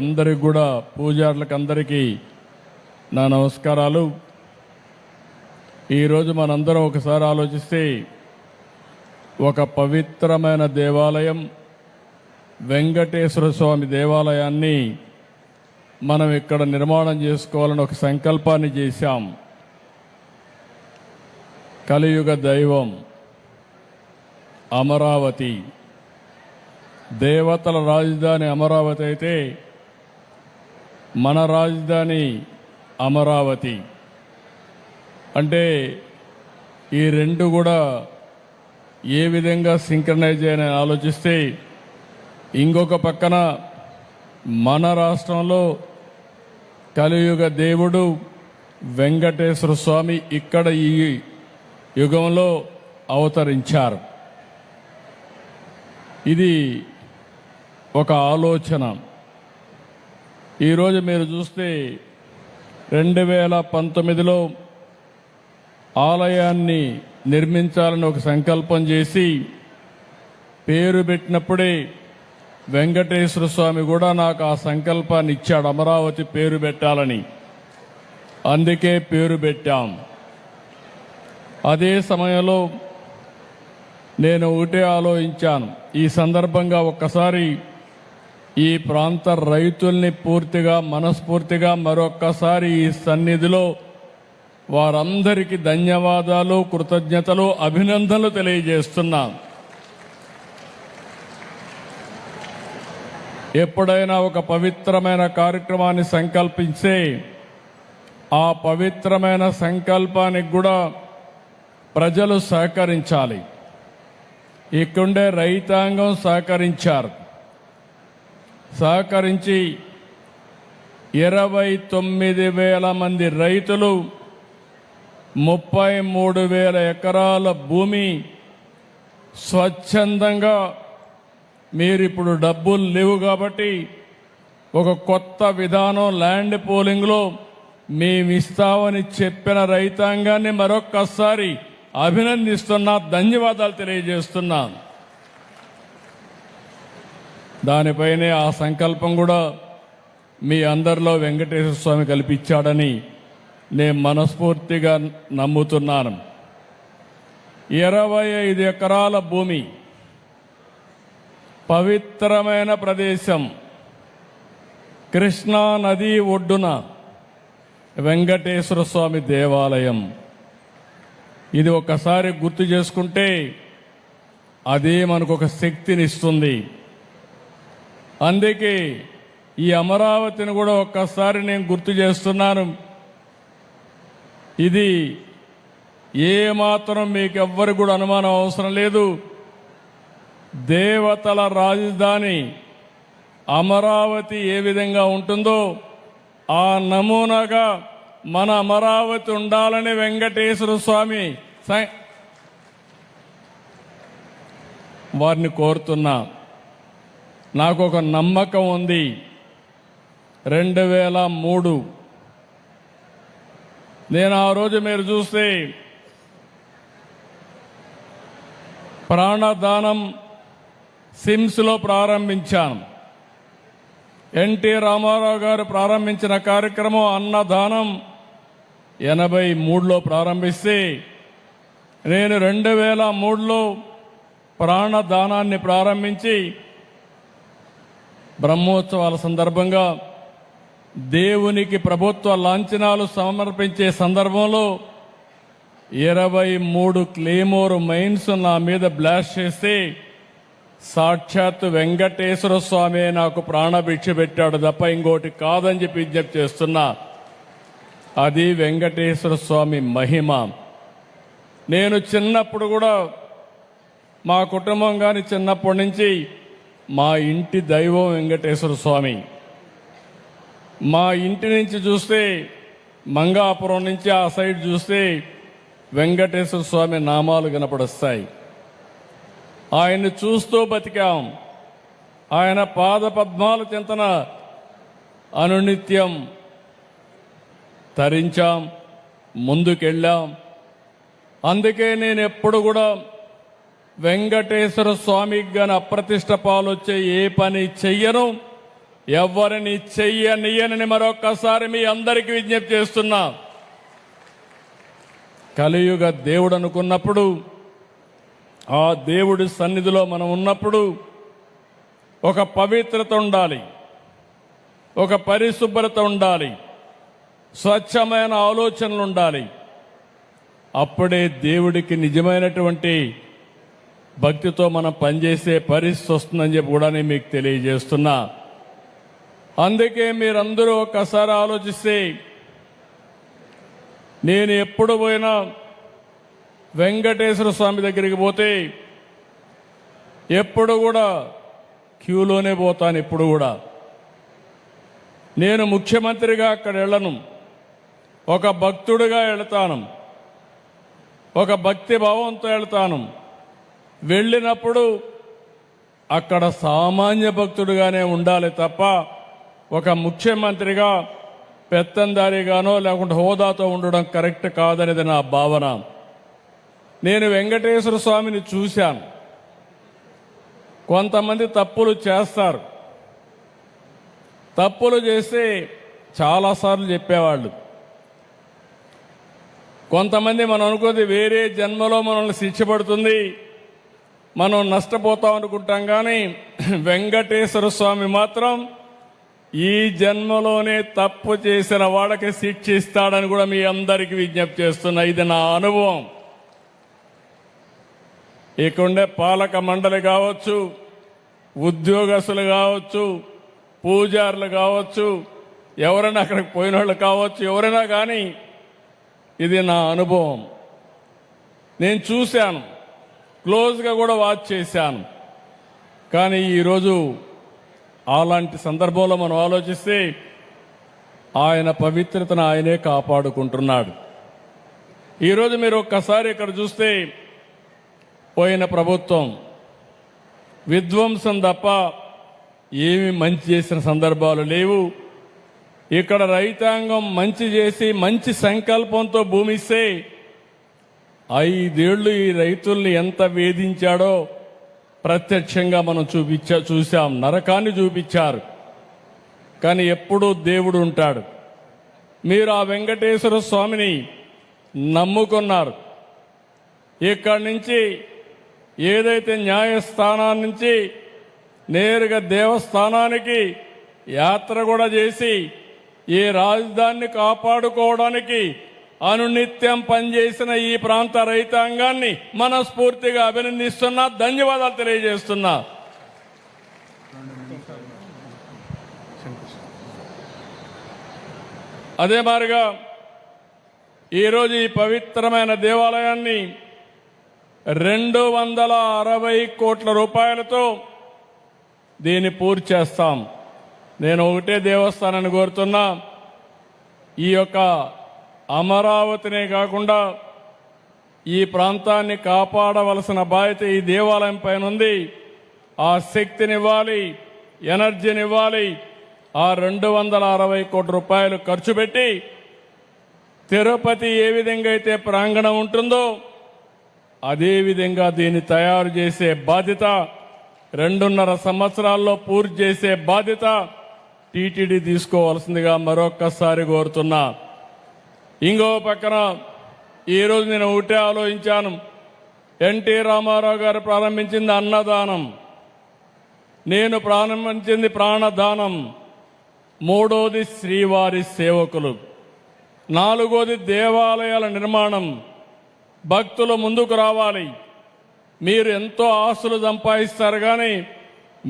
అందరికి కూడా పూజారులకు అందరికీ నా నమస్కారాలు. ఈరోజు మనందరం ఒకసారి ఆలోచిస్తే ఒక పవిత్రమైన దేవాలయం వెంకటేశ్వర స్వామి దేవాలయాన్ని మనం ఇక్కడ నిర్మాణం చేసుకోవాలని ఒక సంకల్పాన్ని చేశాం. కలియుగ దైవం అమరావతి, దేవతల రాజధాని అమరావతి అయితే మన రాజధాని అమరావతి. అంటే ఈ రెండు కూడా ఏ విధంగా సింక్రనైజ్ అయ్యాయని ఆలోచిస్తే, ఇంకొక పక్కన మన రాష్ట్రంలో కలియుగ దేవుడు వెంకటేశ్వర స్వామి ఇక్కడ ఈ యుగంలో అవతరించారు. ఇది ఒక ఆలోచన. ఈరోజు మీరు చూస్తే 2019లో ఆలయాన్ని నిర్మించాలని ఒక సంకల్పం చేసి పేరు పెట్టినప్పుడే వెంకటేశ్వర స్వామి కూడా నాకు ఆ సంకల్పాన్ని ఇచ్చాడు, అమరావతి పేరు పెట్టాలని. అందుకే పేరు పెట్టాం. అదే సమయంలో నేను ఒకటే ఆలోచించాను, ఈ సందర్భంగా ఒక్కసారి ఈ ప్రాంత రైతుల్ని పూర్తిగా మనస్ఫూర్తిగా మరొక్కసారి ఈ సన్నిధిలో వారందరికీ ధన్యవాదాలు, కృతజ్ఞతలు, అభినందనలు తెలియజేస్తున్నాను. ఎప్పుడైనా ఒక పవిత్రమైన కార్యక్రమాన్ని సంకల్పిస్తే ఆ పవిత్రమైన సంకల్పానికి కూడా ప్రజలు సహకరించాలి. ఇక్కడుండే రైతాంగం సహకరించి 29,000 మంది రైతులు 33,000 ఎకరాల భూమి స్వచ్ఛందంగా, మీరిప్పుడు డబ్బులు లేవు కాబట్టి ఒక కొత్త విధానం ల్యాండ్ పోలింగ్లో మేమిస్తామని చెప్పిన రైతాంగాన్ని మరొక్కసారి అభినందిస్తున్నా, ధన్యవాదాలు తెలియజేస్తున్నా. దానిపైనే ఆ సంకల్పం కూడా మీ అందరిలో వెంకటేశ్వర స్వామి కల్పించాడని నేను మనస్ఫూర్తిగా నమ్ముతున్నాను. 25 ఎకరాల భూమి, పవిత్రమైన ప్రదేశం, కృష్ణా నది ఒడ్డున వెంకటేశ్వర స్వామి దేవాలయం. ఇది ఒకసారి గుర్తు చేసుకుంటే అదే మనకు ఒక శక్తినిస్తుంది. అందుకే ఈ అమరావతిని కూడా ఒక్కసారి నేను గుర్తు చేస్తున్నాను. ఇది ఏమాత్రం మీకు ఎవ్వరు కూడా అనుమానం అవసరం లేదు. దేవతల రాజధాని అమరావతి ఏ విధంగా ఉంటుందో ఆ నమూనాగా మన అమరావతి ఉండాలని వెంకటేశ్వర స్వామి వారిని కోరుతున్నా. నాకు ఒక నమ్మకం ఉంది. 2003 నేను ఆ రోజు మీరు చూస్తే ప్రాణదానం సిమ్స్లో ప్రారంభించాను. ఎన్టీ రామారావు గారు ప్రారంభించిన కార్యక్రమం అన్నదానం 83లో ప్రారంభిస్తే, నేను 2003లో ప్రాణదానాన్ని ప్రారంభించి బ్రహ్మోత్సవాల సందర్భంగా దేవునికి ప్రభుత్వ లాంఛనాలు సమర్పించే సందర్భంలో 23 క్లేమోర్ మైన్స్ నా మీద బ్లాస్ట్ చేస్తే సాక్షాత్ వెంకటేశ్వర స్వామి నాకు ప్రాణభిక్ష పెట్టాడు తప్ప ఇంకోటి కాదని చెప్పి విజ్ఞప్తి చేస్తున్నా. అది వెంకటేశ్వర స్వామి మహిమ. నేను చిన్నప్పుడు కూడా మా కుటుంబం కానీ చిన్నప్పటి నుంచి మా ఇంటి దైవం వెంకటేశ్వర స్వామి. మా ఇంటి నుంచి చూస్తే మంగాపురం నుంచి ఆ సైడ్ చూస్తే వెంకటేశ్వర స్వామి నామాలు కనపడొస్తాయి. ఆయన్ని చూస్తూ బతికాం. ఆయన పాద పద్మాల చింతన అనునిత్యం తరించాం, ముందుకెళ్ళాం. అందుకే నేను ఎప్పుడు కూడా వెంకటేశ్వర స్వామికి గాని అప్రతిష్ట పాలొచ్చే ఏ పని చెయ్యను. ఎవరిని చెయ్యనియనని మరొక్కసారి మీ అందరికీ విజ్ఞప్తి చేస్తున్నా. కలియుగ దేవుడు అనుకున్నప్పుడు, ఆ దేవుడి సన్నిధిలో మనం ఉన్నప్పుడు ఒక పవిత్రత ఉండాలి, ఒక పరిశుభ్రత ఉండాలి, స్వచ్ఛమైన ఆలోచనలు ఉండాలి. అప్పుడే దేవుడికి నిజమైనటువంటి భక్తితో మనం పనిచేసే పరిస్థితి వస్తుందని చెప్పి కూడా నేను మీకు తెలియజేస్తున్నా. అందుకే మీరందరూ ఒక్కసారి ఆలోచిస్తే, నేను ఎప్పుడు పోయినా వెంకటేశ్వర స్వామి దగ్గరికి పోతే ఎప్పుడు కూడా క్యూలోనే పోతాను. ఎప్పుడు కూడా నేను ముఖ్యమంత్రిగా అక్కడ వెళ్ళను, ఒక భక్తుడిగా వెళతాను, ఒక భక్తి భావంతో వెళ్తాను. వెళ్ళినప్పుడు అక్కడ సామాన్య భక్తుడిగానే ఉండాలి తప్ప ఒక ముఖ్యమంత్రిగా పెత్తందారిగానో లేకుంటే హోదాతో ఉండడం కరెక్ట్ కాదనేది నా భావన. నేను వెంకటేశ్వర స్వామిని చూశాను. కొంతమంది తప్పులు చేస్తారు. తప్పులు చేస్తే చాలాసార్లు చెప్పేవాళ్ళు. కొంతమంది మనం అనుకోది వేరే జన్మలో మనల్ని శిక్ష పడుతుంది, మనం నష్టపోతాం అనుకుంటాం. కానీ వెంకటేశ్వర స్వామి మాత్రం ఈ జన్మలోనే తప్పు చేసిన వాళ్ళకి శిక్ష ఇస్తాడని కూడా మీ అందరికీ విజ్ఞప్తి చేస్తున్నా. ఇది నా అనుభవం. ఇక్కడుండే పాలక మండలి కావచ్చు, ఉద్యోగస్తులు కావచ్చు, పూజారులు కావచ్చు, ఎవరైనా అక్కడికి పోయిన వాళ్ళు కావచ్చు, ఎవరైనా కానీ ఇది నా అనుభవం. నేను చూశాను, క్లోజ్గా కూడా వాచ్ చేశాను. కానీ ఈరోజు అలాంటి సందర్భంలో మనం ఆలోచిస్తే ఆయన పవిత్రతను ఆయనే కాపాడుకుంటున్నాడు. ఈరోజు మీరు ఒక్కసారి ఇక్కడ చూస్తే పోయిన ప్రభుత్వం విధ్వంసం తప్ప ఏమి మంచి చేసిన సందర్భాలు లేవు. ఇక్కడ రైతాంగం మంచి చేసి మంచి సంకల్పంతో భూమి ఇస్తే 5 ఏళ్లు ఈ రైతుల్ని ఎంత వేధించాడో ప్రత్యక్షంగా మనం చూశాం. నరకాన్ని చూపించారు. కానీ ఎప్పుడూ దేవుడు ఉంటాడు. మీరు ఆ వెంకటేశ్వర స్వామిని నమ్ముకున్నారు. ఇక్కడి నుంచి ఏదైతే న్యాయస్థానాన్ని నుంచి నేరుగా దేవస్థానానికి యాత్ర కూడా చేసి ఈ రాజధానిని కాపాడుకోవడానికి అనునిత్యం పనిచేసిన ఈ ప్రాంత రైతాంగాన్ని మనస్ఫూర్తిగా అభినందిస్తున్నా, ధన్యవాదాలు తెలియజేస్తున్నా. అదే మాదిరిగా ఈరోజు ఈ పవిత్రమైన దేవాలయాన్ని 260 కోట్ల రూపాయలతో దీన్ని పూర్తి చేస్తాం. నేను ఒకటే దేవస్థానాన్ని కోరుతున్నా, ఈ యొక్క అమరావతినే కాకుండా ఈ ప్రాంతాన్ని కాపాడవలసిన బాధ్యత ఈ దేవాలయం పైన ఉంది. ఆ శక్తినివ్వాలి, ఎనర్జీనివ్వాలి. ఆ 260 కోట్ల రూపాయలు ఖర్చు పెట్టి తిరుపతి ఏ విధంగా అయితే ప్రాంగణం ఉంటుందో అదే విధంగా దీన్ని తయారు చేసే బాధ్యత, 2.5 సంవత్సరాల్లో పూర్తి చేసే బాధ్యత టీటీడీ తీసుకోవాల్సిందిగా మరొక్కసారి కోరుతున్నా. ఇంకో పక్కన ఈరోజు నేను ఒకటే ఆలోచించాను. ఎన్టీ రామారావు గారు ప్రారంభించింది అన్నదానం, నేను ప్రారంభించింది ప్రాణదానం, 3వది శ్రీవారి సేవకులు, 4వది దేవాలయాల నిర్మాణం. భక్తులు ముందుకు రావాలి. మీరు ఎంతో ఆస్తులు సంపాదిస్తారు, కానీ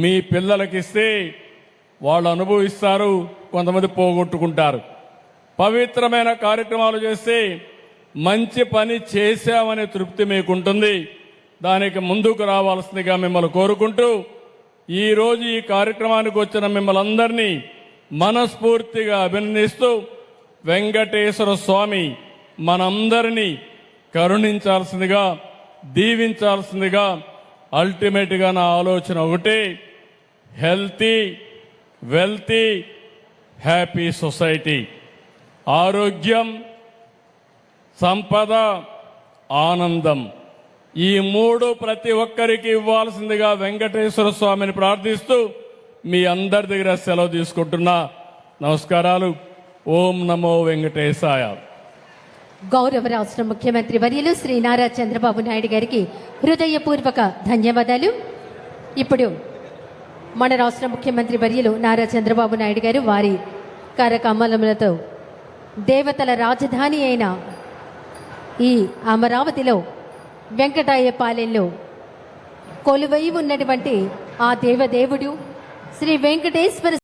మీ పిల్లలకిస్తే వాళ్ళు అనుభవిస్తారు, కొంతమంది పోగొట్టుకుంటారు. పవిత్రమైన కార్యక్రమాలు చేస్తే మంచి పని చేశామనే తృప్తి మీకుంటుంది. దానికి ముందుకు రావాల్సిందిగా మిమ్మల్ని కోరుకుంటూ, ఈరోజు ఈ కార్యక్రమానికి వచ్చిన మిమ్మల్ని అందరినీ మనస్ఫూర్తిగా అభినందిస్తూ, వెంకటేశ్వర స్వామి మనందరినీ కరుణించాల్సిందిగా, దీవించాల్సిందిగా, అల్టిమేట్గా నా ఆలోచన ఒకటే, హెల్తీ, వెల్తీ, హ్యాపీ సొసైటీ. ఆరోగ్యం, సంపద, ఆనందం, ఈ 3 ప్రతి ఒక్కరికి ఇవ్వాల్సిందిగా వెంకటేశ్వర స్వామిని ప్రార్థిస్తూ మీ అందరి దగ్గర సెలవు తీసుకుంటున్నా. నమస్కారాలు. ఓం నమో వెంకటేశాయ. గౌరవ రాష్ట్ర ముఖ్యమంత్రి వర్యులు శ్రీ నారా చంద్రబాబు నాయుడు గారికి హృదయపూర్వక ధన్యవాదాలు. ఇప్పుడు మన రాష్ట్ర ముఖ్యమంత్రి వర్యులు నారా చంద్రబాబు నాయుడు గారు వారి కార్యక్రమాలతో దేవతల రాజధాని అయిన ఈ అమరావతిలో వెంకటాయపాలెంలో కొలువై ఉన్నటువంటి ఆ దేవదేవుడు శ్రీ వెంకటేశ్వర